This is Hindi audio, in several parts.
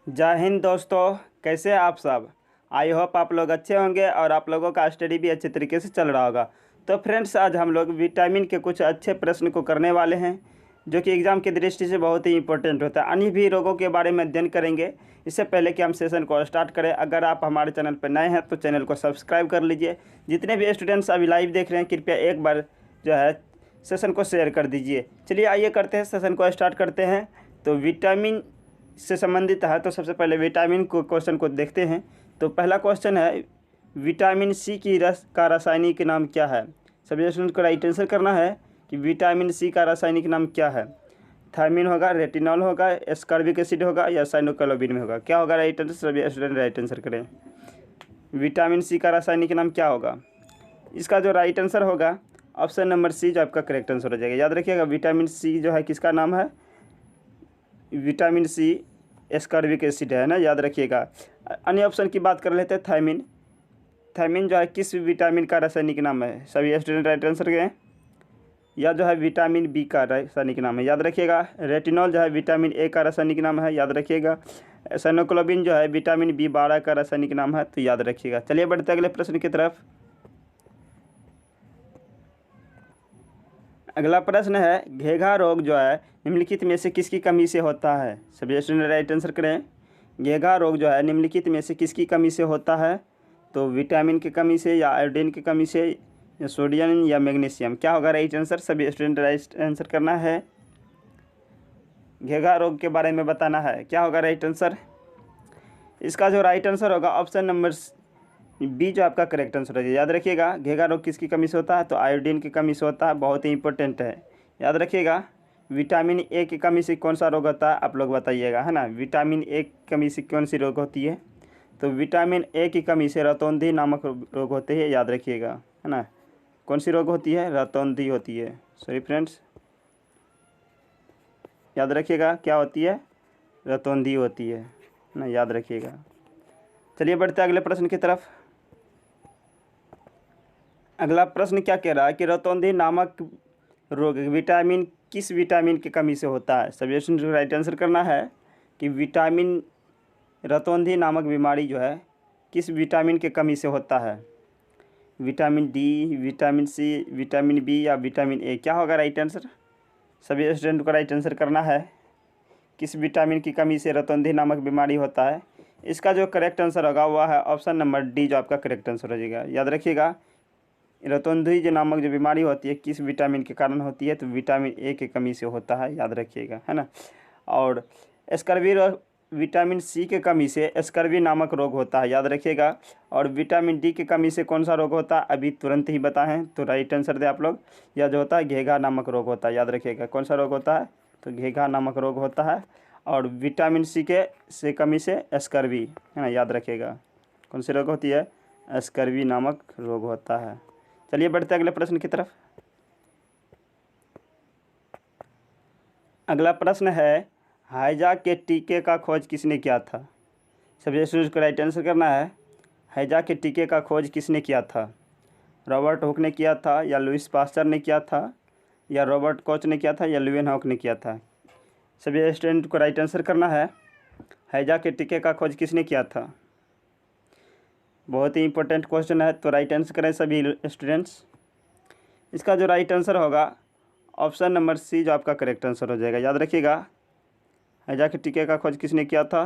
जय हिंद दोस्तों। कैसे हैं आप सब। आई होप आप लोग अच्छे होंगे और आप लोगों का स्टडी भी अच्छे तरीके से चल रहा होगा। तो फ्रेंड्स, आज हम लोग विटामिन के कुछ अच्छे प्रश्न को करने वाले हैं जो कि एग्ज़ाम की दृष्टि से बहुत ही इंपॉर्टेंट होता है। अन्य भी रोगों के बारे में अध्ययन करेंगे। इससे पहले कि हम सेशन को स्टार्ट करें, अगर आप हमारे चैनल पर नए हैं तो चैनल को सब्सक्राइब कर लीजिए। जितने भी स्टूडेंट्स अभी लाइव देख रहे हैं, कृपया एक बार जो है सेशन को शेयर कर दीजिए। चलिए आइए करते हैं, सेशन को स्टार्ट करते हैं। तो विटामिन से संबंधित है, तो सबसे पहले विटामिन को क्वेश्चन को देखते हैं। तो पहला क्वेश्चन है, विटामिन सी की रस का रासायनिक नाम क्या है। सभी स्टूडेंट को राइट आंसर करना है कि विटामिन सी का रासायनिक नाम क्या है। थायमिन होगा, रेटिनॉल होगा, एस्कॉर्बिक एसिड होगा या साइनोक्लोबिन में होगा। क्या होगा राइट आंसर, सभी स्टूडेंट राइट आंसर करें। विटामिन सी का रासायनिक नाम क्या होगा। इसका जो राइट आंसर होगा ऑप्शन नंबर सी जो आपका करेक्ट आंसर हो जाएगा। याद रखिएगा, विटामिन सी जो है किसका नाम है। विटामिन सी एस्कॉर्बिक एसिड है ना, याद रखिएगा। अन्य ऑप्शन की बात कर लेते हैं, थायमिन। थायमिन जो है किस विटामिन का रासायनिक नाम है। सभी स्टूडेंट राइट आंसर करें। या जो है विटामिन बी का रासायनिक नाम है, याद रखिएगा। रेटिनॉल जो है विटामिन ए का रासायनिक नाम है, याद रखिएगा। साइनोक्लोबिन जो है विटामिन बी12 का रासायनिक नाम है, तो याद रखिएगा। चलिए बढ़ते अगले प्रश्न की तरफ। अगला प्रश्न है, घेघा रोग जो है निम्नलिखित में से किसकी कमी से होता है। सभी स्टूडेंट राइट आंसर करें। घेघा रोग जो है निम्नलिखित में से किसकी कमी से होता है। तो विटामिन की कमी से या आयोडीन की कमी से या सोडियम या मैग्नीशियम। क्या होगा राइट आंसर, सभी स्टूडेंट राइट आंसर करना है। घेघा रोग के बारे में बताना है, क्या होगा राइट आंसर। इसका जो राइट आंसर होगा ऑप्शन नंबर बी जो आपका करेक्ट आंसर है। याद रखिएगा, घेघा रोग किसकी कमी से होता है, तो आयोडीन की कमी से होता है। बहुत ही इंपॉर्टेंट है, याद रखिएगा। विटामिन ए की कमी से कौन सा रोग होता है, आप लोग बताइएगा, है ना। विटामिन ए की कमी से कौन सी रोग होती है, तो विटामिन ए की कमी से रतौंधी नामक रोग होते हैं, याद रखिएगा, है ना। कौन सी रोग होती है, रतौंधी होती है। सॉरी फ्रेंड्स, याद रखिएगा क्या होती है, रतौंधी होती है ना, याद रखिएगा। चलिए बढ़ते अगले प्रश्न की तरफ। अगला प्रश्न क्या कह रहा है कि रतौंधी नामक रोग विटामिन किस विटामिन की कमी से होता है। सभी स्टूडेंट को राइट आंसर करना है कि विटामिन रतौंधी नामक बीमारी जो है किस विटामिन की कमी से होता है। Vitamin D, vitamin C, vitamin B या विटामिन ए। क्या होगा राइट आंसर, सभी स्टूडेंट को राइट आंसर करना है। किस विटामिन की कमी से रतौंधी नामक बीमारी होता है। इसका जो करेक्ट आंसर होगा वह है ऑप्शन नंबर डी जो आपका करेक्ट आंसर हो जाएगा। याद रखिएगा, रतौंधी जो नामक जो बीमारी होती है किस विटामिन के कारण होती है, तो विटामिन ए की कमी से होता है, याद रखिएगा, है ना। और स्कर्वी विटामिन सी की कमी से स्कर्वी नामक रोग होता है, याद रखिएगा। और विटामिन डी की कमी से कौन सा रोग होता है, अभी तुरंत ही बताएं, तो राइट आंसर दे आप लोग। यह जो होता है घेघा नामक रोग होता है, याद रखिएगा। कौन सा रोग होता है, तो घेघा नामक रोग होता है। और विटामिन सी के से कमी से स्कर्वी, है ना, याद रखिएगा। कौन सी रोग होती है, स्कर्वी नामक रोग होता है। चलिए बढ़ते अगले प्रश्न की तरफ। अगला प्रश्न है, हैजा के टीके का खोज किसने किया था। सभी स्टूडेंट्स को राइट आंसर करना है। हैजा के टीके का खोज किसने किया था। रॉबर्ट हुक ने किया था, या लुइस पास्चर ने किया था, या रॉबर्ट कोच ने किया था, या लुईस हॉक ने किया था। सभी स्टूडेंट को राइट आंसर करना है। हैजा के टीके का खोज किसने किया था। बहुत ही इंपॉर्टेंट क्वेश्चन है, तो राइट आंसर करें सभी स्टूडेंट्स। इसका जो राइट आंसर होगा ऑप्शन नंबर सी जो आपका करेक्ट आंसर हो जाएगा। याद रखिएगा, हैजा के टीके का खोज किसने किया था,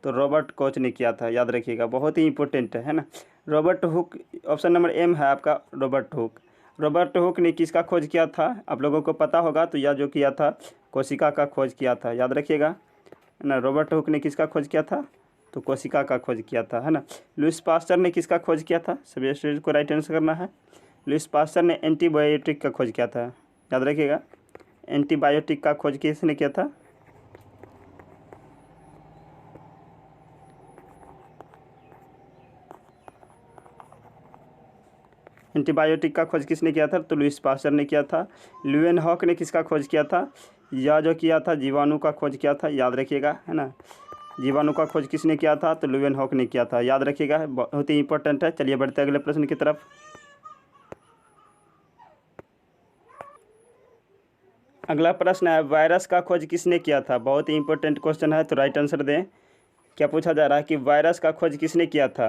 तो रॉबर्ट कोच ने किया था, याद रखिएगा। बहुत ही इंपॉर्टेंट है ना। Robert Hooke, option number M है आपका, रॉबर्ट हुक। रॉबर्ट हुक ने किसका खोज किया था, आप लोगों को पता होगा। तो यह जो किया था, कोशिका का खोज किया था, याद रखिएगा, है ना। रॉबर्ट हुक ने किसका खोज किया था, तो कोशिका का खोज किया था, है ना। लुईस पास्चर ने किसका खोज किया था, सभी स्टूडेंट को राइट आंसर करना है। लुईस पास्चर ने एंटीबायोटिक का खोज किया था, याद रखिएगा। एंटीबायोटिक का खोज किसने किया था, एंटीबायोटिक का खोज किसने किया था, तो लुईस पास्चर ने किया था। ल्यूएन हॉक ने किसका खोज किया था, यह जो किया था जीवाणु का खोज किया था, याद रखिएगा, है ना। जीवाणु का खोज किसने किया था, तो ल्यूएन हॉक ने किया था, याद रखिएगा। बहुत ही इंपॉर्टेंट है। चलिए बढ़ते अगले प्रश्न की तरफ। अगला प्रश्न है, वायरस का खोज किसने किया था। बहुत ही इंपॉर्टेंट क्वेश्चन है, तो राइट आंसर दें। क्या पूछा जा रहा है कि वायरस का खोज किसने किया था?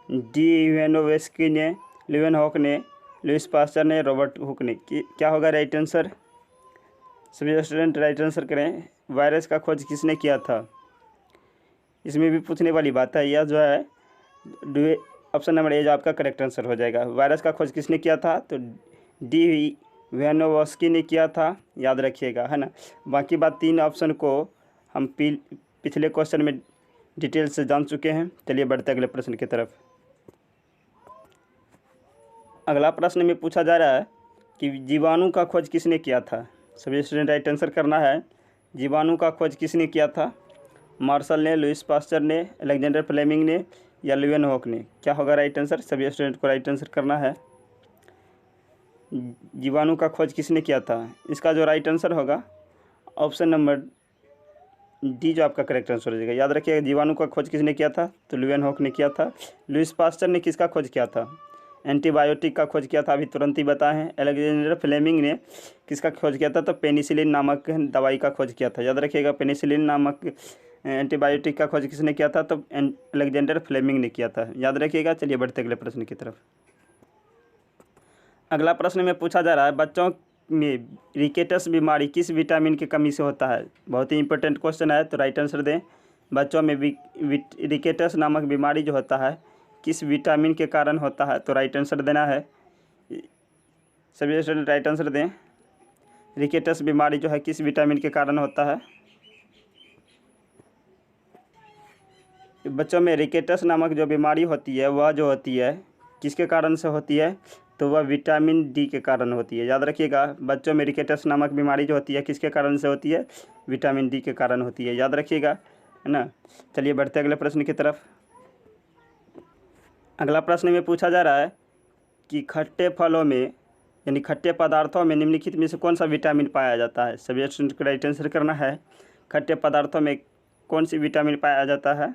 डी इवानोव्स्की ने, लीवेनहॉक ने, लुईस पास्चर ने, रॉबर्ट हुक ने। क्या होगा राइट आंसर? सभी स्टूडेंट राइट आंसर करें। वायरस का खोज किसने किया था? इसमें भी पूछने वाली बात है। यह जो है ऑप्शन नंबर ए जो आपका करेक्ट आंसर हो जाएगा। वायरस का खोज किसने किया था? तो डी इवानोव्स्की ने किया था, याद रखिएगा, है ना। बाकी बात 3 ऑप्शन को हम पिछले क्वेश्चन में डिटेल से जान चुके हैं। चलिए बढ़ते अगले प्रश्न की तरफ। अगला प्रश्न में पूछा जा रहा है कि जीवाणु का खोज किसने किया था? सभी स्टूडेंट राइट आंसर करना है। जीवाणु का खोज किसने किया था? मार्शल ने, लुईस पास्चर ने, अलेक्जेंडर फ्लेमिंग ने या लीवेनहॉक ने। क्या होगा राइट आंसर? सभी स्टूडेंट को राइट आंसर करना है। जीवाणु का खोज किसने किया था? इसका जो राइट आंसर होगा ऑप्शन नंबर डी जो आपका करेक्ट आंसर हो जाएगा। याद रखिएगा, जीवाणु का खोज किसने किया था? तो लीवेनहॉक ने किया था। लुईस पास्चर ने किसका खोज किया था? एंटीबायोटिक का खोज किया था, अभी तुरंत ही बताए हैं। अलेक्जेंडर फ्लेमिंग ने किसका खोज किया था? तो पेनिसिलिन नामक दवाई का खोज किया था। याद रखिएगा, पेनिसिलिन नामक एंटीबायोटिक का खोज किसने किया था? तो अलेक्जेंडर फ्लेमिंग ने किया था। याद रखिएगा। चलिए बढ़ते अगले प्रश्न की तरफ। अगला प्रश्न में पूछा जा रहा है बच्चों में रिकेटस बीमारी किस विटामिन की कमी से होता है? बहुत ही इंपॉर्टेंट क्वेश्चन है, तो राइट आंसर दें। बच्चों में रिकेटस नामक बीमारी जो होता है किस विटामिन के कारण होता है? तो राइट आंसर देना है। सभी स्टूडेंट राइट आंसर दें। रिकेटस बीमारी जो है किस विटामिन के कारण होता है? बच्चों में रिकेटस नामक जो बीमारी होती है वह जो होती है किसके कारण से होती है? तो वह विटामिन डी के कारण होती है। याद रखिएगा, बच्चों में रिकेटस नामक बीमारी जो होती है किसके कारण से होती है? विटामिन डी के कारण होती है। याद रखिएगा, है ना। चलिए बढ़ते अगले प्रश्न की तरफ। अगला प्रश्न में पूछा जा रहा है कि खट्टे फलों में यानी खट्टे पदार्थों में निम्नलिखित में से कौन सा विटामिन पाया जाता है? सभी स्टूडेंट को राइट आंसर करना है। खट्टे पदार्थों में कौन सी विटामिन पाया जाता है?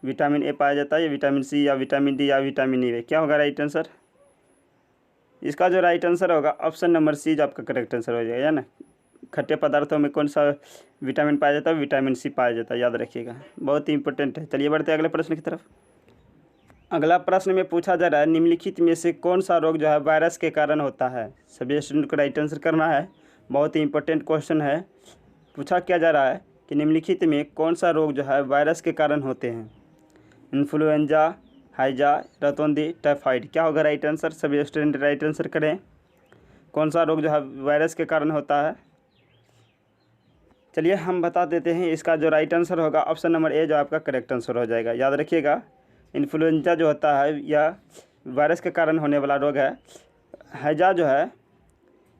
विटामिन ए पाया जाता है या विटामिन सी या विटामिन डी या विटामिन ई? क्या होगा राइट आंसर? इसका जो राइट आंसर होगा ऑप्शन नंबर सी जो आपका करेक्ट आंसर हो जाएगा, है ना। खट्टे पदार्थों में कौन सा विटामिन पाया जाता है? विटामिन सी पाया जाता है। याद रखिएगा, बहुत ही इंपॉर्टेंट है। चलिए बढ़ते हैं अगले प्रश्न की तरफ। अगला प्रश्न में पूछा जा रहा है निम्नलिखित में से कौन सा रोग जो है वायरस के कारण होता है? सभी स्टूडेंट को राइट आंसर करना है। बहुत ही इंपॉर्टेंट क्वेश्चन है। पूछा क्या जा रहा है कि निम्नलिखित में कौन सा रोग जो है वायरस के कारण होते हैं? इन्फ्लुएंजा, हैजा, रतौंधी, टाइफाइड। क्या होगा राइट आंसर? सभी स्टूडेंट राइट आंसर करें। कौन सा रोग जो है वायरस के कारण होता है? चलिए हम बता देते हैं। इसका जो राइट आंसर होगा ऑप्शन नंबर ए जो आपका करेक्ट आंसर हो जाएगा। याद रखिएगा, इन्फ्लुएंजा जो होता है यह वायरस के कारण होने वाला रोग है। हैजा जो है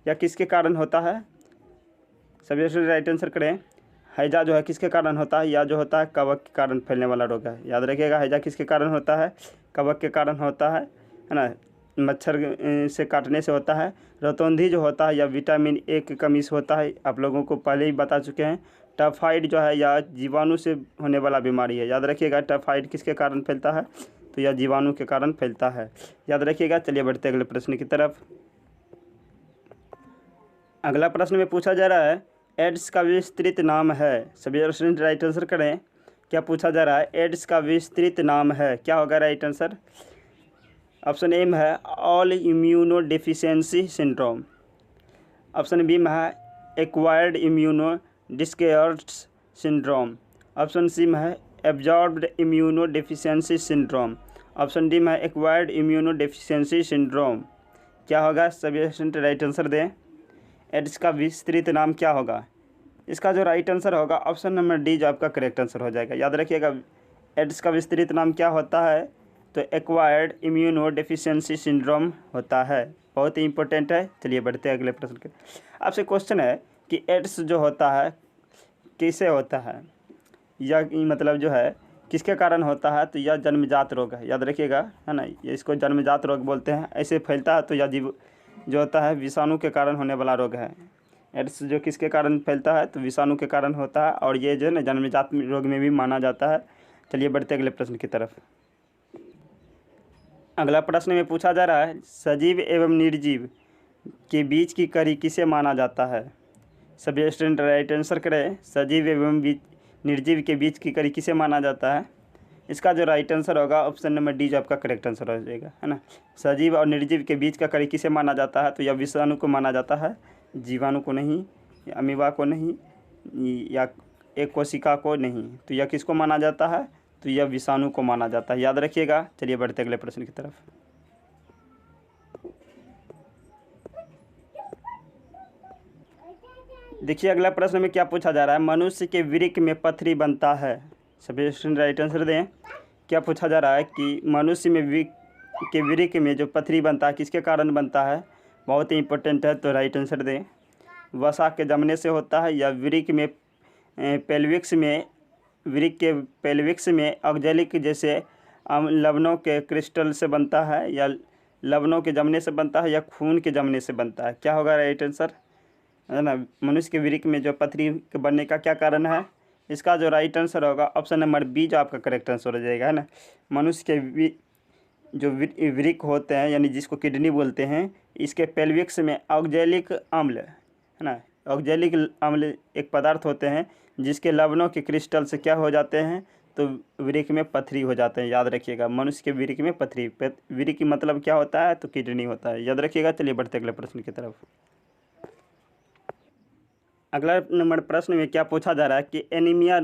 यह किसके कारण होता है? सभी स्टूडेंट राइट आंसर करें। हैजा जो है किसके कारण होता है? या जो होता है कवक के कारण फैलने वाला रोग है। याद रखिएगा, हैजा किसके कारण होता है? कवक के कारण होता है ना, मच्छर से काटने से होता है। रतौंधी जो होता है या विटामिन ए की कमी से होता है, आप लोगों को पहले ही बता चुके हैं। टाइफाइड जो है या जीवाणु से होने वाला बीमारी है। याद रखिएगा, टाइफाइड किसके कारण फैलता है? तो यह जीवाणु के कारण फैलता है। याद रखिएगा। चलिए बढ़ते अगले प्रश्न की तरफ। अगला प्रश्न में पूछा जा रहा है एड्स का विस्तृत नाम है। सभी स्टूडेंट राइट आंसर करें। क्या पूछा जा रहा है? एड्स का विस्तृत नाम है। क्या होगा राइट आंसर? ऑप्शन ए में है all immunodeficiency syndrome. Option B में है एक्वायर्ड इम्यूनो डिस्केयर्स सिंड्रोम। ऑप्शन सी में है absorbed immunodeficiency syndrome. Option D में है एक्वायर्ड इम्यूनो डेफिशिएंसी सिंड्रोम। क्या होगा? सभी स्टूडेंट राइट आंसर दें। एड्स का विस्तृत नाम क्या होगा? इसका जो राइट आंसर होगा ऑप्शन नंबर डी जो आपका करेक्ट आंसर हो जाएगा। याद रखिएगा, एड्स का विस्तृत नाम क्या होता है? तो एक्वायर्ड इम्यूनो डेफिशिएंसी सिंड्रोम होता है। बहुत ही इंपॉर्टेंट है। चलिए बढ़ते हैं अगले प्रश्न के। आपसे क्वेश्चन है कि एड्स जो होता है कैसे होता है, या मतलब जो है किसके कारण होता है? तो यह जन्मजात रोग है। याद रखिएगा, है ना, ये इसको जन्मजात रोग बोलते हैं। ऐसे फैलता है तो यह जीव जो होता है विषाणु के कारण होने वाला रोग है। एड्स जो किसके कारण फैलता है? तो विषाणु के कारण होता है, और ये जो है ना जन्मजात रोग में भी माना जाता है। चलिए बढ़ते अगले प्रश्न की तरफ। अगला प्रश्न में पूछा जा रहा है सजीव एवं निर्जीव के बीच की कड़ी किसे माना जाता है? सभी स्टूडेंट राइट आंसर करें। सजीव एवं निर्जीव के बीच की कड़ी किसे माना जाता है? इसका जो राइट आंसर होगा ऑप्शन नंबर डी जो आपका करेक्ट आंसर हो जाएगा, है ना। सजीव और निर्जीव के बीच का कड़ी किसे माना जाता है? तो यह विषाणु को माना जाता है, जीवाणु को नहीं, अमीबा को नहीं, या एक कोशिका को नहीं। तो यह किसको माना जाता है? तो यह विषाणु को माना जाता है, याद रखिएगा। चलिए बढ़ते अगले प्रश्न की तरफ। देखिए अगला प्रश्न में क्या पूछा जा रहा है, मनुष्य के वृक्क में पथरी बनता है। सभी स्टूडेंट राइट आंसर दें। क्या पूछा जा रहा है कि मनुष्य में वृक्क में जो पथरी बनता है किसके कारण बनता है? बहुत ही इंपॉर्टेंट है, तो राइट आंसर दें। वसा के जमने से होता है, या वृक्क के पेल्विक्स में ऑक्जेलिक जैसे लवणों के क्रिस्टल से बनता है, या लवणों के जमने से बनता है, या खून के जमने से बनता है? क्या होगा राइट आंसर, है ना। मनुष्य के वृक्क में जो पथरी के बनने का क्या कारण है? इसका जो राइट आंसर होगा ऑप्शन नंबर बी जो आपका करेक्ट आंसर हो जाएगा, है ना। मनुष्य के जो वृक्क होते हैं, यानी जिसको किडनी बोलते हैं, इसके पेल्विक्स में ऑक्जेलिक अम्ल, है ना। ऑक्जेलिक अम्ल एक पदार्थ होते हैं जिसके लवणों के क्रिस्टल से क्या हो जाते हैं? तो वृक्क में पथरी हो जाते हैं, याद रखिएगा। मनुष्य के वृक्क में पथरी, वृक्क मतलब क्या होता है? तो किडनी होता है, याद रखिएगा। चलिए बढ़ते अगले प्रश्न की तरफ। अगला नंबर प्रश्न में क्या पूछा जा रहा है कि एनीमिया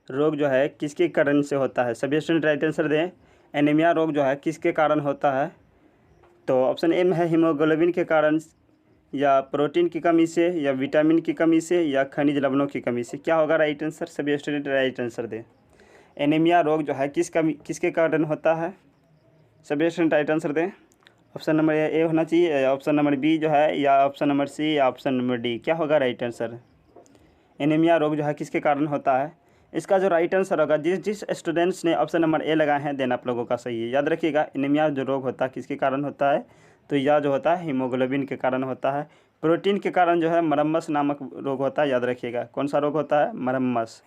रोग जो है किसके कारण से होता है? सभी स्टूडेंट राइट आंसर दें। एनीमिया रोग जो है किसके कारण होता है? तो ऑप्शन एम है हीमोग्लोबिन के कारण, या प्रोटीन की कमी से, या विटामिन की कमी से, या खनिज लवणों की कमी से। क्या होगा राइट आंसर? सभी स्टूडेंट राइट आंसर दें। एनीमिया रोग जो है किसके कारण होता है? सभी स्टूडेंट राइट आंसर दें। ऑप्शन नंबर ए होना चाहिए, ऑप्शन नंबर बी जो है, या ऑप्शन नंबर सी, या ऑप्शन नंबर डी। क्या होगा राइट आंसर? एनीमिया रोग जो है किसके कारण होता है? इसका जो राइट आंसर होगा, जिस स्टूडेंट्स ने ऑप्शन नंबर ए लगाए हैं देन आप लोगों का सही है, याद रखिएगा। एनीमिया जो रोग होता है किसके कारण होता है? तो यह जो होता है हीमोग्लोबिन के कारण होता है। प्रोटीन के कारण जो है मरम्मस नामक रोग होता है, याद रखिएगा। कौन सा रोग होता है? मरम्मस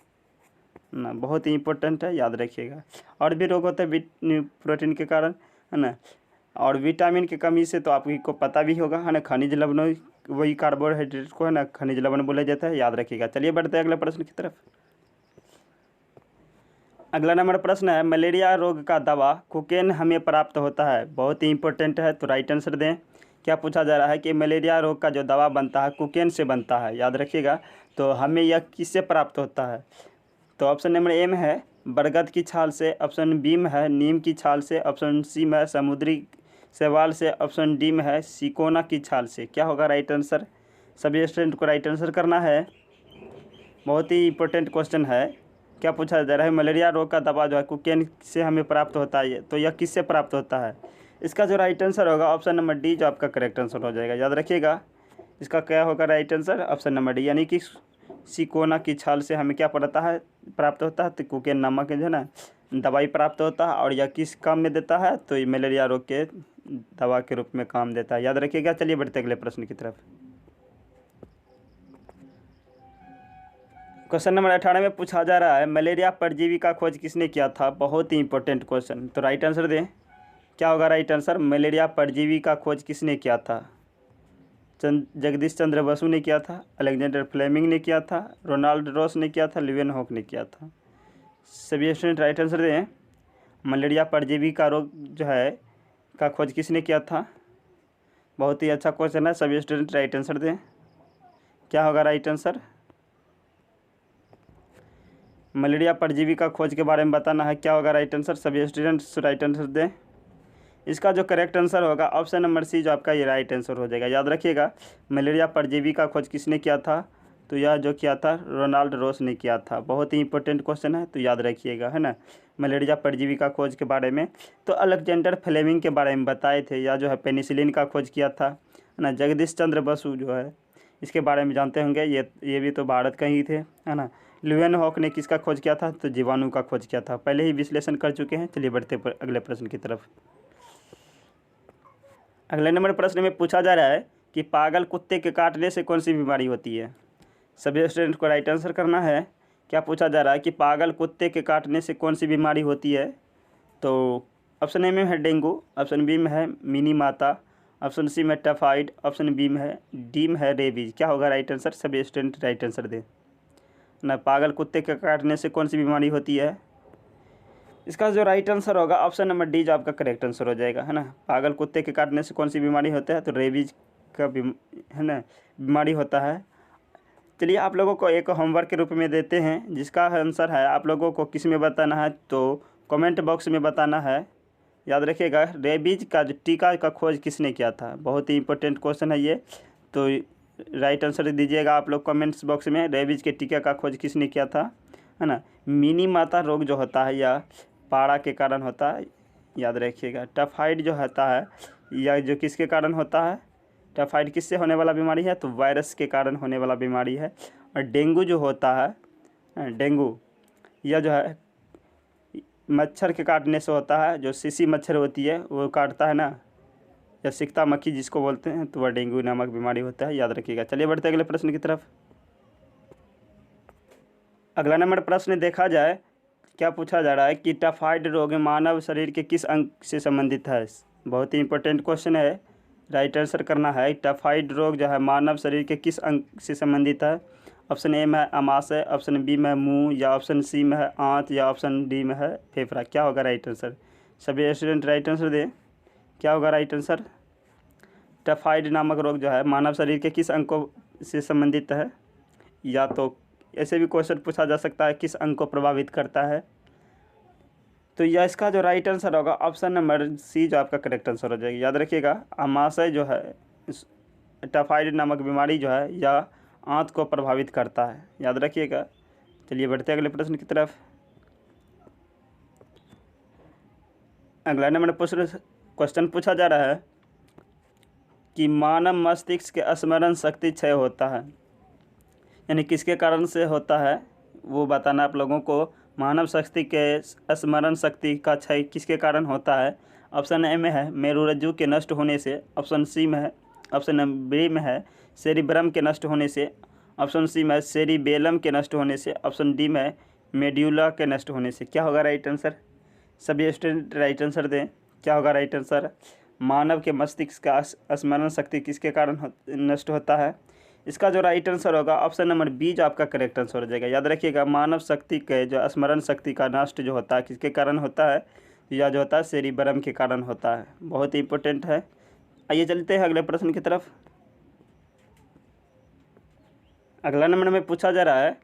ना, बहुत ही इंपॉर्टेंट है, याद रखिएगा। और भी रोग होते हैं प्रोटीन के कारण, है ना। और विटामिन की कमी से तो आपको पता भी होगा, है ना। खनिज लवणों, वही कार्बोहाइड्रेट को, है ना, खनिज लवण बोला जाता है, याद रखिएगा। चलिए बढ़ते हैं अगले प्रश्न की तरफ। अगला नंबर प्रश्न है, मलेरिया रोग का दवा कोकेन हमें प्राप्त होता है। बहुत ही इंपॉर्टेंट है, तो राइट आंसर दें। क्या पूछा जा रहा है कि मलेरिया रोग का जो दवा बनता है कोकेन से बनता है, याद रखिएगा। तो हमें यह किससे प्राप्त होता है? तो ऑप्शन नंबर एम है बरगद की छाल से, ऑप्शन बी में है नीम की छाल से, ऑप्शन सी में है समुद्री शैवाल से, ऑप्शन डी में है सिकोना की छाल से। क्या होगा राइट आंसर? सभी स्टूडेंट को राइट आंसर करना है। बहुत ही इंपॉर्टेंट क्वेश्चन है। क्या पूछा जा रहा है, मलेरिया रोग का दवा जो है कोकेन से हमें प्राप्त होता है, तो यह किससे प्राप्त होता है? इसका जो राइट आंसर होगा ऑप्शन नंबर डी जो आपका करेक्ट आंसर हो जाएगा, याद रखिएगा। इसका क्या होगा right answer? Option number D, यानी कि सिकोना की छाल से हमें क्या पड़ता है, प्राप्त होता है? तो कोकेन नामक जो है ना दवाई प्राप्त होता है। और यह किस काम में देता है? तो ये मलेरिया रोग के दवा के रूप में काम देता है, याद रखिएगा। चलिए बढ़ते अगले प्रश्न की तरफ। क्वेश्चन नंबर 18 में पूछा जा रहा है, मलेरिया परजीवी का खोज किसने किया था? बहुत ही इंपॉर्टेंट क्वेश्चन, तो राइट आंसर दें। क्या होगा राइट आंसर? मलेरिया परजीवी का खोज किसने किया था? जगदीश चंद्र बसु ने किया था, अलेक्जेंडर फ्लेमिंग ने किया था, रोनाल्ड रॉस ने किया था, लीवेनहॉक ने किया था। सभी स्टूडेंट राइट आंसर दें। मलेरिया परजीवी का रोग जो है का खोज किसने किया था? बहुत ही अच्छा क्वेश्चन है, सभी स्टूडेंट राइट आंसर दें। क्या होगा राइट आंसर? मलेरिया परजीवी का खोज के बारे में बताना है। क्या होगा राइट आंसर? सभी स्टूडेंट्स राइट आंसर दें। इसका जो करेक्ट आंसर होगा ऑप्शन नंबर सी जो आपका ये राइट आंसर हो जाएगा, याद रखिएगा। मलेरिया परजीवी का खोज किसने किया था? तो यह जो किया था रोनाल्ड रॉस ने किया था। बहुत ही इंपॉर्टेंट क्वेश्चन है, तो याद रखिएगा, है ना। मलेरिया परजीवी का खोज के बारे में तो अलेक्जेंडर फ्लेमिंग के बारे में बताए थे, या जो है पेनिसिलिन का खोज किया था, है ना। जगदीश चंद्र बसु जो है इसके बारे में जानते होंगे, ये भी तो भारत का ही थे, है ना। लीवेनहॉक ने किसका खोज किया था? तो जीवाणु का खोज किया था, पहले ही विश्लेषण कर चुके हैं। चलिए बढ़ते अगले प्रश्न की तरफ। अगले नंबर प्रश्न में पूछा जा रहा है कि पागल कुत्ते के काटने से कौन सी बीमारी होती है? सभी स्टूडेंट को राइट आंसर करना है। क्या पूछा जा रहा है कि पागल कुत्ते के काटने से कौन सी बीमारी होती है? तो ऑप्शन ए में है डेंगू, ऑप्शन बी में है मिनी माता, ऑप्शन सी में टाइफाइड, ऑप्शन बी में है डी में है रेबीज। क्या होगा राइट आंसर? सभी स्टूडेंट राइट आंसर दें ना पागल कुत्ते के काटने से कौन सी बीमारी होती है? इसका जो राइट आंसर होगा ऑप्शन नंबर डी जो आपका करेक्ट आंसर हो जाएगा, है ना। पागल कुत्ते के काटने से कौन सी बीमारी होता है? तो रेबीज का है ना बीमारी होता है। चलिए आप लोगों को एक होमवर्क के रूप में देते हैं, जिसका आंसर है आप लोगों को किस में बताना है, तो कमेंट बॉक्स में बताना है। याद रखिएगा, रेबीज का जो टीका का खोज किसने किया था? बहुत ही इंपॉर्टेंट क्वेश्चन है ये, तो राइट आंसर दीजिएगा आप लोग कमेंट्स बॉक्स में। रेबीज के टीके का खोज किसने किया था, है ना। मिनी माता रोग जो होता है या पाड़ा के कारण होता है, याद रखिएगा। टाइफाइड जो होता है या जो किसके कारण होता है? टाइफाइड किससे होने वाला बीमारी है? तो वायरस के कारण होने वाला बीमारी है। और डेंगू जो होता है, डेंगू यह जो है मच्छर के काटने से होता है। जो सीसी मच्छर होती है वो काटता है ना, या सिकता मक्खी जिसको बोलते हैं, तो वह डेंगू नामक बीमारी होता है, याद रखिएगा। चलिए बढ़ते अगले प्रश्न की तरफ। अगला नंबर प्रश्न देखा जाए, क्या पूछा जा रहा है कि टाइफाइड रोग मानव शरीर के किस अंग से संबंधित है? बहुत ही इंपॉर्टेंट क्वेश्चन है, राइट आंसर करना है। टाइफाइड रोग जो है मानव शरीर के किस अंग से संबंधित है? ऑप्शन ए में है आमाशय, ऑप्शन बी में है मुंह, या ऑप्शन सी में है आंत, या ऑप्शन डी में है फेफड़ा। क्या होगा राइट आंसर? सभी स्टूडेंट राइट आंसर दें, क्या होगा राइट आंसर? टाइफाइड नामक रोग जो है मानव शरीर के किस अंग को से संबंधित है? या तो ऐसे भी क्वेश्चन पूछा जा सकता है किस अंग को प्रभावित करता है। तो यह इसका जो राइट आंसर होगा ऑप्शन नंबर सी जो आपका करेक्ट आंसर हो जाएगा। याद रखिएगा, आमाशय जो है टाइफाइड नामक बीमारी जो है या आंत को प्रभावित करता है, याद रखिएगा। चलिए बढ़ते अगले प्रश्न की तरफ। अगला नंबर क्वेश्चन पूछा जा रहा है कि मानव मस्तिष्क के स्मरण शक्ति क्षय होता है, यानी किसके कारण से होता है वो बताना आप लोगों को। मानव शक्ति के स्मरण शक्ति का क्षय किसके कारण होता है? ऑप्शन ए में है मेरुरज्जु के नष्ट होने से, ऑप्शन सी में है, ऑप्शन बी में है सेरिब्रम के नष्ट होने से, ऑप्शन सी में है सेरिबेलम के नष्ट होने से, ऑप्शन डी में है मेड्यूला के नष्ट होने से। क्या होगा राइट आंसर? सभी स्टूडेंट राइट आंसर दें, क्या होगा राइट आंसर? मानव के मस्तिष्क का स्मरण शक्ति किसके कारण नष्ट होता है? इसका जो राइट आंसर होगा ऑप्शन नंबर बी जो आपका करेक्ट आंसर हो जाएगा। याद रखिएगा, मानव शक्ति के जो स्मरण शक्ति का नष्ट जो होता है किसके कारण होता है? या जो होता है सेरिब्रम के कारण होता है। बहुत ही इंपॉर्टेंट है। आइए चलते हैं अगले प्रश्न की तरफ। अगला नंबर में पूछा जा रहा है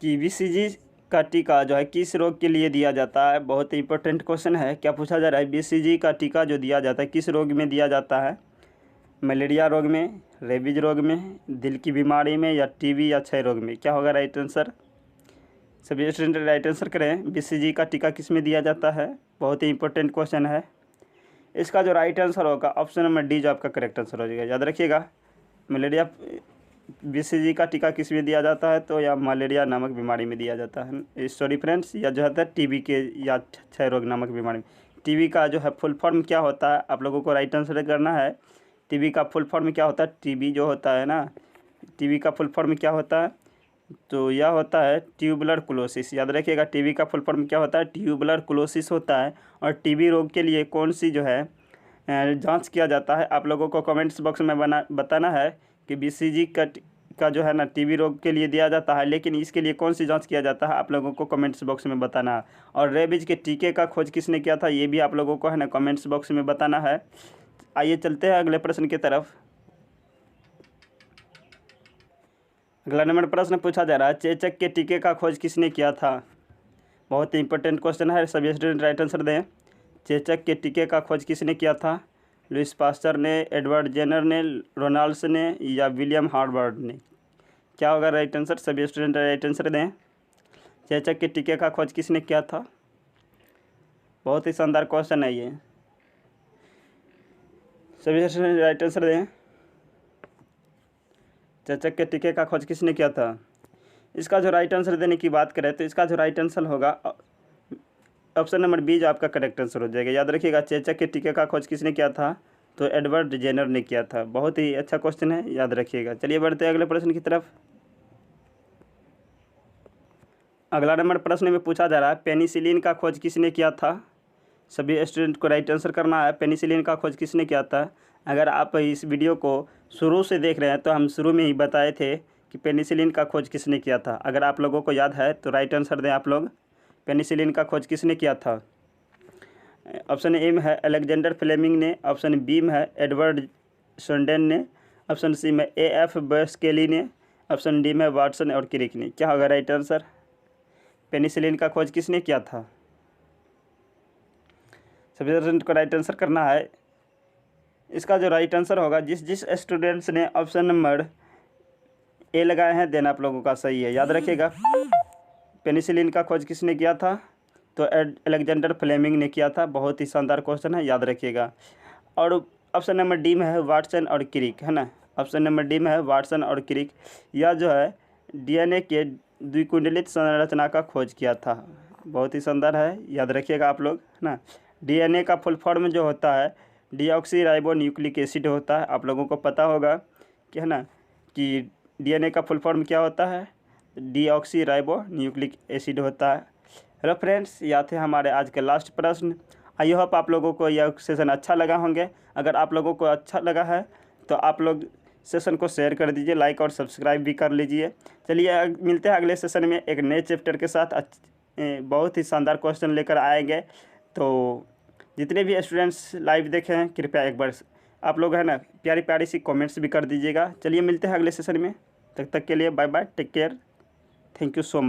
कि बीसीजी का टीका जो है किस रोग के लिए दिया जाता है? बहुत ही इंपॉर्टेंट क्वेश्चन है। क्या पूछा जा रहा है? बीसीजी का टीका जो दिया जाता है किस रोग में दिया जाता है? मलेरिया रोग में, रेबीज रोग में, दिल की बीमारी में, या टीबी या क्षय रोग में। क्या होगा राइट आंसर? सभी स्टूडेंट राइट आंसर करें। बीसीजी का टीका किस में दिया जाता है? बहुत ही इंपॉर्टेंट क्वेश्चन है। इसका जो राइट आंसर होगा ऑप्शन नंबर डी जो आपका करेक्ट आंसर हो जाएगा। याद रखिएगा, मलेरिया बीसीजी का टीका किस में दिया जाता है? तो या मलेरिया नामक बीमारी में दिया जाता है, सॉरी फ्रेंड्स, या जो है टीबी के या क्षय रोग नामक बीमारी में। टीबी का जो है फुल फॉर्म क्या होता है आप लोगों को राइट आंसर करना है। टीबी का फुल फॉर्म क्या होता है? टीबी जो होता है ना, टीबी का फुल फॉर्म क्या होता है? तो यह होता है ट्यूबुलर क्लोसिस। याद रखिएगा, टीबी का फुल फॉर्म क्या होता है? ट्यूबुलर क्लोसिस होता है। और टीबी रोग के लिए कौन सी जो है जांच किया जाता है आप लोगों को कमेंट्स बॉक्स में बताना है कि बीसीजी का जो है ना टीबी रोग के लिए दिया जाता है, लेकिन इसके लिए कौन सी जांच किया जाता है आप लोगों को कमेंट्स बॉक्स में बताना है। और रेबीज के टीके का खोज किसने किया था ये भी आप लोगों को है ना कमेंट्स बॉक्स में बताना है। आइए चलते हैं अगले प्रश्न की तरफ। अगला नंबर प्रश्न पूछा जा रहा है, चेचक के टीके का खोज किसने किया था? बहुत ही इंपॉर्टेंट क्वेश्चन है, सभी स्टूडेंट राइट आंसर दें। चेचक के टीके का खोज किसने किया था? लुइस पास्चर ने, एडवर्ड जेनर ने, रोनाल्ड्स ने, या विलियम हार्वर्ड ने। क्या होगा राइट आंसर? सभी स्टूडेंट राइट आंसर दें। चेचक के टीके का खोज किसने किया था? बहुत ही शानदार क्वेश्चन है ये, सभी स्टूडेंट राइट आंसर दें। चेचक के टीके का खोज किसने किया था? इसका जो राइट आंसर देने की बात करें तो इसका जो राइट आंसर होगा ऑप्शन नंबर बी जो आपका करेक्ट आंसर हो जाएगा। याद रखिएगा, चेचक के टीके का खोज किसने किया था? तो एडवर्ड जेनर ने किया था। बहुत ही अच्छा क्वेश्चन है, याद रखिएगा। चलिए बढ़ते हैं अगले प्रश्न की तरफ। अगला नंबर प्रश्न में पूछा जा रहा है, पेनिसिलिन का खोज किसने किया था? सभी स्टूडेंट को राइट आंसर करना है। पेनिसिलिन का खोज किसने किया था? अगर आप इस वीडियो को शुरू से देख रहे हैं तो हम शुरू में ही बताए थे कि पेनिसिलिन का खोज किसने किया था। अगर आप लोगों को याद है तो राइट आंसर दें आप लोग। पेनिसिलिन का खोज किसने किया था? ऑप्शन ए में है अलेक्जेंडर फ्लेमिंग ने, ऑप्शन बी में है एडवर्ड संडेन ने, ऑप्शन सी में A.F. बेस्केली ने, ऑप्शन डी में वाटसन और क्रिक ने। क्या होगा राइट आंसर? पेनिसिलिन का खोज किसने किया था? सभी स्टूडेंट को राइट आंसर करना है। इसका जो राइट आंसर होगा, जिस स्टूडेंट्स ने ऑप्शन नंबर ए लगाए हैं देन आप लोगों का सही है। याद रखिएगा पेनिसिलिन का खोज किसने किया था? तो अलेक्जेंडर फ्लेमिंग ने किया था। बहुत ही शानदार क्वेश्चन है, याद रखिएगा। और ऑप्शन नंबर डी में है वाटसन और क्रिक, है ना। ऑप्शन नंबर डी में है वाटसन और क्रिक। यह जो है डीएनए के द्विकुंडलित संरचना का खोज किया था। बहुत ही शानदार है, याद रखिएगा आप लोग, है ना। डीएनए का फुल फॉर्म जो होता है डीऑक्सी राइबो न्यूक्लिक एसिड होता है। आप लोगों को पता होगा कि, है ना, कि डीएनए का फुल फॉर्म क्या होता है? डीऑक्सी राइबो न्यूक्लिक एसिड होता है। हेलो फ्रेंड्स, यह थे हमारे आज के लास्ट प्रश्न। आई होप आप लोगों को यह सेशन अच्छा लगा होंगे। अगर आप लोगों को अच्छा लगा है तो आप लोग सेशन को शेयर कर दीजिए, लाइक और सब्सक्राइब भी कर लीजिए। चलिए मिलते हैं अगले सेशन में एक नए चैप्टर के साथ। बहुत ही शानदार क्वेश्चन लेकर आएंगे। तो जितने भी स्टूडेंट्स लाइव देखे हैं कृपया एक बार आप लोग, है ना, प्यारी प्यारी सी कमेंट्स भी कर दीजिएगा। चलिए मिलते हैं अगले सेशन में, तब तक के लिए bye bye, take care, thank you so much.